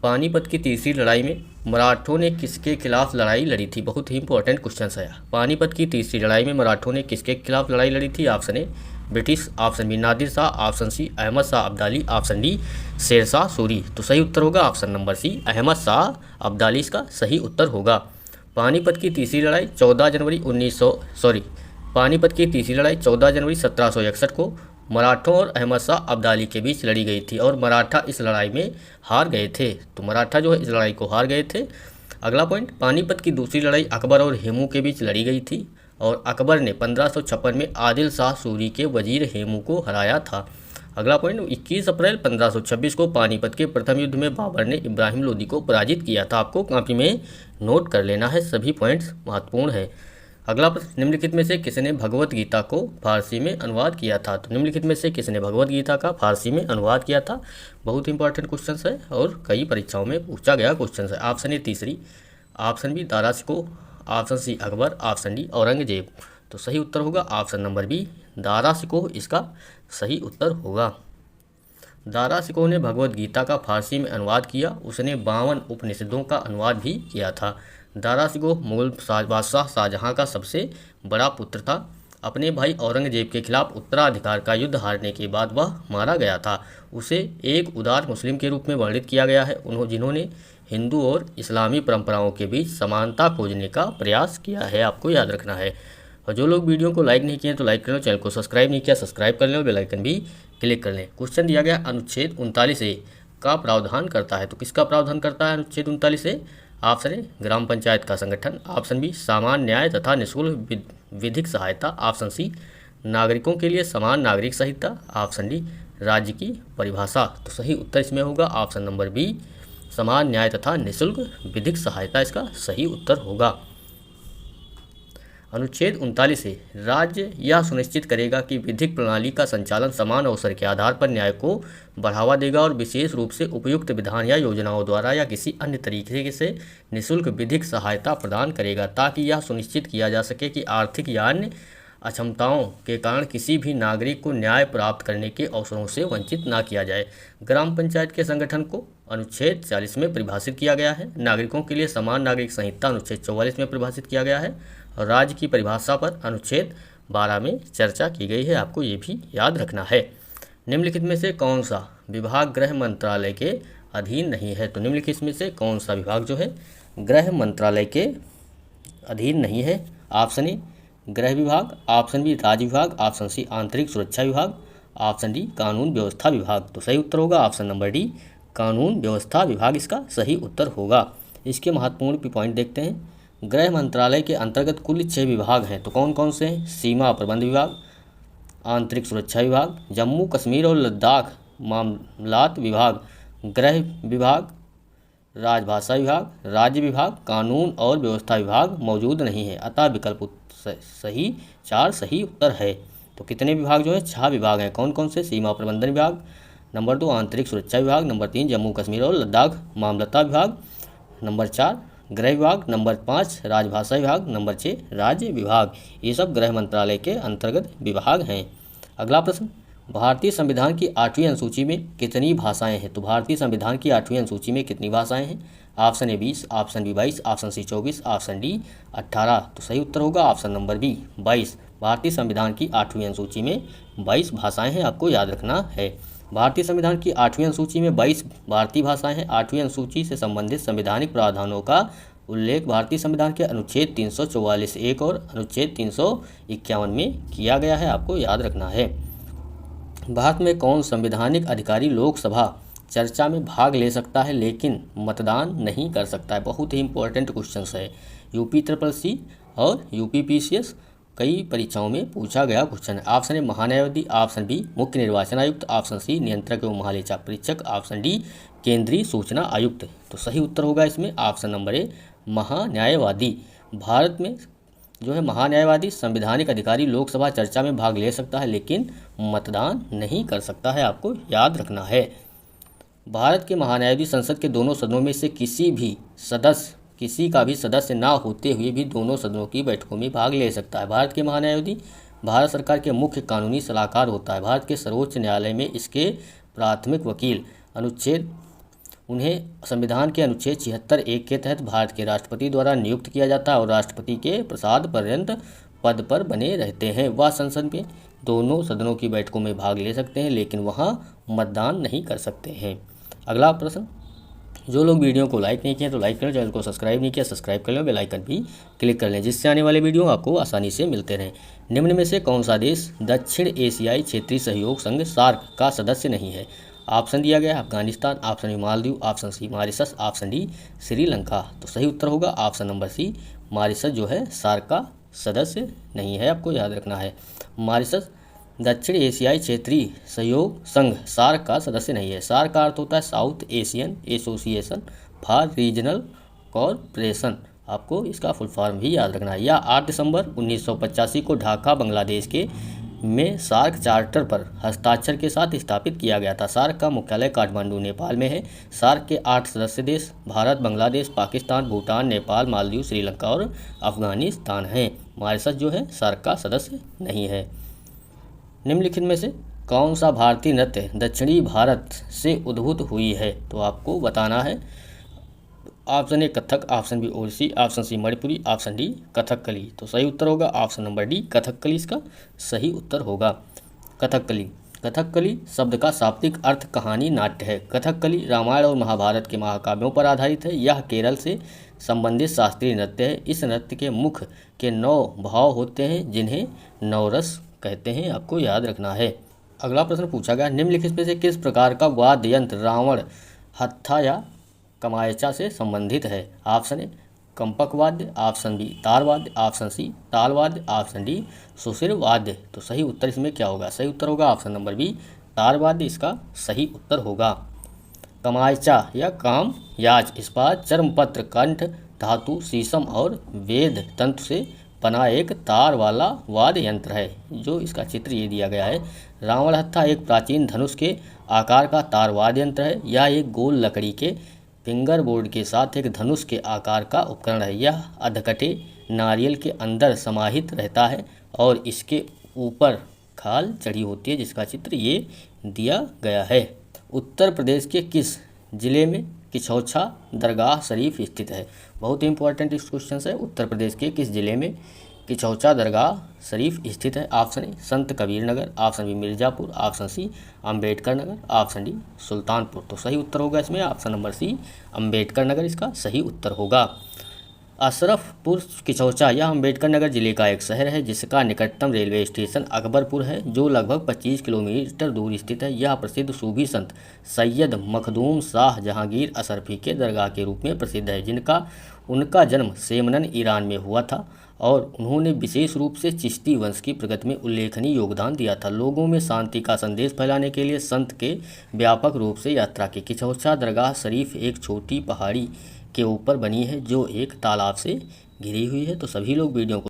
पानीपत की तीसरी लड़ाई में मराठों ने किसके खिलाफ लड़ाई लड़ी थी? बहुत ही इंपॉर्टेंट क्वेश्चन है। पानीपत की तीसरी लड़ाई में मराठों ने किसके खिलाफ लड़ाई लड़ी थी? Option A British, option B Nadir Shah, option C Ahmad Shah Abdali, option D Sher Shah Suri. तो सही उत्तर होगा option number C, Ahmad Shah Abdali इसका सही उत्तर होगा। पानीपत की तीसरी लड़ाई 14 जनवरी 1761 को मराठों और अहमद शाह अब्दाली के बीच लड़ी गई थी और मराठा इस लड़ाई में हार गए थे। तो मराठा जो है इस लड़ाई को हार गए थे। अगला पॉइंट, पानीपत की दूसरी लड़ाई अकबर और हेमू के बीच लड़ी गई थी और अकबर ने 1556 में आदिल शाह सूरी के वजीर हेमू को हराया था। अगला पॉइंट, 21 अप्रैल 1526 को पानीपत के प्रथम युद्ध में बाबर ने इब्राहिम लोदी को पराजित किया था। आपको कॉपी में नोट कर लेना है, सभी पॉइंट्स महत्वपूर्ण है। अगला प्रश्न, निम्नलिखित में से किसने भगवत गीता को फारसी में अनुवाद किया था? तो निम्नलिखित में से किसने भगवत गीता का फारसी में अनुवाद किया था? बहुत इंपॉर्टेंट क्वेश्चन है और कई परीक्षाओं में पूछा गया क्वेश्चन है। ऑप्शन ए तीसरी, option B Dara Shikoh, option C Akbar, option D Aurangzeb. तो सही उत्तर होगा option number B, Dara Shikoh इसका सही उत्तर होगा। दारा शिकोह ने भगवत गीता का फारसी में अनुवाद किया। उसने 52 उपनिषदों का अनुवाद भी किया था। दारा शिकोह मुगल बादशाह शाहजहां का सबसे बड़ा पुत्र था। अपने भाई औरंगजेब के खिलाफ उत्तराधिकार का युद्ध हारने के बाद वह मारा गया था। उसे एक उदार मुस्लिम के रूप में वर्णित किया गया है, जिन्होंने हिंदू और इस्लामी परंपराओं के बीच समानता खोजने का प्रयास किया है। आपको याद रखना है। और जो लोग वीडियो को लाइक नहीं किए तो लाइक कर लो, चैनल को सब्सक्राइब नहीं किया सब्सक्राइब कर लें और बेल आइकन भी क्लिक कर लें। क्वेश्चन दिया गया अनुच्छेद 39A का प्रावधान करता है। तो किसका प्रावधान करता है अनुच्छेद 39A? ऑप्शन ए ग्राम पंचायत का संगठन, ऑप्शन बी सामान्य न्याय तथा निःशुल्क विधिक सहायता, ऑप्शन सी नागरिकों के लिए समान नागरिक संहिता, ऑप्शन डी राज्य की परिभाषा। तो सही उत्तर इसमें होगा ऑप्शन नंबर बी, समान न्याय तथा निःशुल्क विधिक सहायता इसका सही उत्तर होगा। अनुच्छेद 39A राज्य यह सुनिश्चित करेगा कि विधिक प्रणाली का संचालन समान अवसर के आधार पर न्याय को बढ़ावा देगा और विशेष रूप से उपयुक्त विधान या योजनाओं द्वारा या किसी अन्य तरीके से निःशुल्क विधिक सहायता प्रदान करेगा, ताकि यह सुनिश्चित किया जा सके कि आर्थिक या अन्य अक्षमताओं के कारण किसी भी नागरिक को न्याय प्राप्त करने के अवसरों से वंचित न किया जाए। ग्राम पंचायत के संगठन को अनुच्छेद 40 में परिभाषित किया गया है। नागरिकों के लिए समान नागरिक संहिता अनुच्छेद 44 में परिभाषित किया गया है और राज्य की परिभाषा पर अनुच्छेद 12 में चर्चा की गई है। आपको ये भी याद रखना है। निम्नलिखित में से कौन सा विभाग गृह मंत्रालय के अधीन नहीं है? तो निम्नलिखित में से कौन सा विभाग जो है गृह मंत्रालय के अधीन नहीं है? ऑप्शन ए गृह विभाग, ऑप्शन बी राज्य विभाग, ऑप्शन सी आंतरिक सुरक्षा विभाग, ऑप्शन डी कानून व्यवस्था विभाग। तो सही उत्तर होगा ऑप्शन नंबर डी, कानून व्यवस्था विभाग इसका सही उत्तर होगा। इसके महत्वपूर्ण पॉइंट देखते हैं। गृह मंत्रालय के अंतर्गत कुल 6 विभाग हैं। तो कौन कौन से हैं? सीमा प्रबंध विभाग, आंतरिक सुरक्षा विभाग, जम्मू कश्मीर और लद्दाख मामलात विभाग, गृह विभाग, राजभाषा विभाग, राज्य विभाग, कानून और व्यवस्था विभाग मौजूद नहीं है। अतः विकल्प सही 4 सही उत्तर है। तो कितने विभाग जो है 6 विभाग हैं। कौन कौन से? सीमा प्रबंधन विभाग, नंबर 2 आंतरिक सुरक्षा विभाग, नंबर 3 जम्मू कश्मीर और लद्दाख मामलता विभाग, नंबर 4 गृह विभाग, नंबर 5 राजभाषा विभाग, नंबर 6 राज्य विभाग। ये सब गृह मंत्रालय के अंतर्गत विभाग हैं। अगला प्रश्न, भारतीय संविधान की 8वीं अनुसूची में कितनी भाषाएं हैं? तो भारतीय संविधान की 8वीं अनुसूची में कितनी भाषाएं हैं? Option A 20, option B 22, option C 24, option D 18। तो सही उत्तर होगा ऑप्शन नंबर बी 22। भारतीय संविधान की 8वीं अनुसूची में 22 भाषाएं हैं। आपको याद रखना है। भारतीय संविधान की 8वीं अनुसूची में 22 भारतीय भाषाएं हैं। 8वीं अनुसूची से संबंधित संवैधानिक प्रावधानों का उल्लेख भारतीय संविधान के अनुच्छेद 344(1) और अनुच्छेद 351 में किया गया है। आपको याद रखना है। भारत में कौन संवैधानिक अधिकारी लोकसभा चर्चा में भाग ले सकता है लेकिन मतदान नहीं कर सकता है? बहुत ही इंपॉर्टेंट क्वेश्चन है। UPSSC और UPPCS कई परीक्षाओं में पूछा गया क्वेश्चन है। ऑप्शन ए महान्यायवादी, ऑप्शन बी मुख्य निर्वाचन आयुक्त, ऑप्शन सी नियंत्रक एवं महालेखा परीक्षक, ऑप्शन डी केंद्रीय सूचना आयुक्त। तो सही उत्तर होगा इसमें ऑप्शन नंबर ए महान्यायवादी। भारत में जो है महान्यायवादी संवैधानिक अधिकारी लोकसभा चर्चा में भाग ले सकता है लेकिन मतदान नहीं कर सकता है। आपको याद रखना है। भारत के महान्यायाधीश संसद के दोनों सदनों में से किसी का भी सदस्य ना होते हुए भी दोनों सदनों की बैठकों में भाग ले सकता है। भारत के महान्यायाधीश भारत सरकार के मुख्य कानूनी सलाहकार होता है। भारत के सर्वोच्च न्यायालय में इसके प्राथमिक वकील अनुच्छेद उन्हें संविधान के अनुच्छेद 76(1) के तहत भारत के राष्ट्रपति द्वारा नियुक्त किया जाता है और राष्ट्रपति के प्रसाद पर्यंत पद पर बने रहते हैं। वह संसद में दोनों सदनों की बैठकों में भाग ले सकते हैं, लेकिन वहाँ मतदान नहीं कर सकते हैं। अगला प्रश्न, जो लोग वीडियो को लाइक नहीं किए तो लाइक करें, चैनल को सब्सक्राइब नहीं किया सब्सक्राइब कर लें, बेल आइकन भी क्लिक कर लें, जिससे आने वाले वीडियो आपको आसानी से मिलते रहें। निम्न में से कौन सा देश दक्षिण एशियाई क्षेत्रीय सहयोग संघ सार्क का सदस्य नहीं है? ऑप्शन दिया गया है Afghanistan, option B Maldives, option C Mauritius, option D Sri Lanka. तो सही उत्तर होगा ऑप्शन नंबर सी, मॉरिशस जो है सार्क का सदस्य नहीं है, आपको याद रखना है। मॉरिशस दक्षिण एशियाई क्षेत्रीय सहयोग संघ सार्क का सदस्य नहीं है। सार्क का अर्थ होता है south Asian association for regional corporation, आपको इसका फुल फॉर्म भी याद रखना है। यह 8 दिसंबर 1985 को ढाका बांग्लादेश के में सार्क चार्टर पर हस्ताक्षर के साथ स्थापित किया गया था। सार्क का मुख्यालय काठमांडू नेपाल में है। सार्क के 8 सदस्य देश भारत, बांग्लादेश, पाकिस्तान, भूटान, नेपाल, मालदीव, श्रीलंका और अफगानिस्तान हैं। मॉरिशस जो है सार्क का सदस्य नहीं है। निम्नलिखित में से कौन सा भारतीय नृत्य दक्षिणी भारत से उद्भूत हुई है? तो आपको बताना है। Option A Kathak, option B Odissi, option C Manipuri, option D Kathakali. तो सही उत्तर होगा ऑप्शन नंबर डी कथकली, इसका सही उत्तर होगा। कथकली, कथकली शब्द का शाब्दिक अर्थ कहानी नाट्य है। कथकली रामायण और महाभारत के महाकाव्यों पर आधारित है। यह केरल से संबंधित शास्त्रीय नृत्य है। इस नृत्य के मुख्य के 9 भाव होते हैं, जिन्हें नवरस कहते हैं, आपको याद रखना है। अगला प्रश्न पूछा गया, निम्नलिखित में से किस प्रकार का वाद्य यंत्र रावण हत्था या कमायचा से संबंधित है? ऑप्शन ए कंपक वाद्य, ऑप्शन बी तार वाद्य, ऑप्शन सी ताल वाद्य, ऑप्शन डी सुशिर वाद्य। तो सही उत्तर इसमें क्या होगा? सही उत्तर होगा ऑप्शन नंबर बी तार वाद्य, इसका सही उत्तर होगा। कमायचा या काम याज इस्पात, चर्मपत्र, कंठ धातु, शीशम और वेद तंतु से बना एक तार वाला वाद्य यंत्र है। जो इसका चित्र ये दिया गया है। रावण हत्था एक प्राचीन धनुष के आकार का तार वाद्य यंत्र है। यह एक गोल लकड़ी के फिंगर बोर्ड के साथ एक धनुष के आकार का उपकरण है। यह अधकटे नारियल के अंदर समाहित रहता है और इसके ऊपर खाल चढ़ी होती है, जिसका चित्र ये दिया गया है। उत्तर प्रदेश के किस जिले में किछौछा दरगाह शरीफ स्थित है? बहुत ही इंपॉर्टेंट इस क्वेश्चन है। उत्तर प्रदेश के किस जिले में किछौछा दरगाह शरीफ स्थित है? Option A Sant Kabir Nagar, option B Mirzapur, option C Ambedkar Nagar, option D Sultanpur. तो सही उत्तर होगा इसमें option number C Ambedkar Nagar, इसका सही उत्तर होगा। अशरफपुर किछौछा यह अंबेडकर नगर जिले का एक शहर है, जिसका निकटतम रेलवे स्टेशन अकबरपुर है, जो लगभग 25 किलोमीटर दूर स्थित है। यह प्रसिद्ध सूफी संत सैयद मखदूम शाह जहांगीर अशरफी के दरगाह के रूप में प्रसिद्ध है, उनका जन्म सेमनन ईरान में हुआ था और उन्होंने विशेष रूप से चिश्ती वंश की प्रगति में उल्लेखनीय योगदान दिया था। लोगों में शांति का संदेश फैलाने के लिए संत के व्यापक रूप से यात्रा की। किछौछा दरगाह शरीफ एक छोटी पहाड़ी के ऊपर बनी है, जो एक तालाब से घिरी हुई है। तो सभी लोग वीडियो को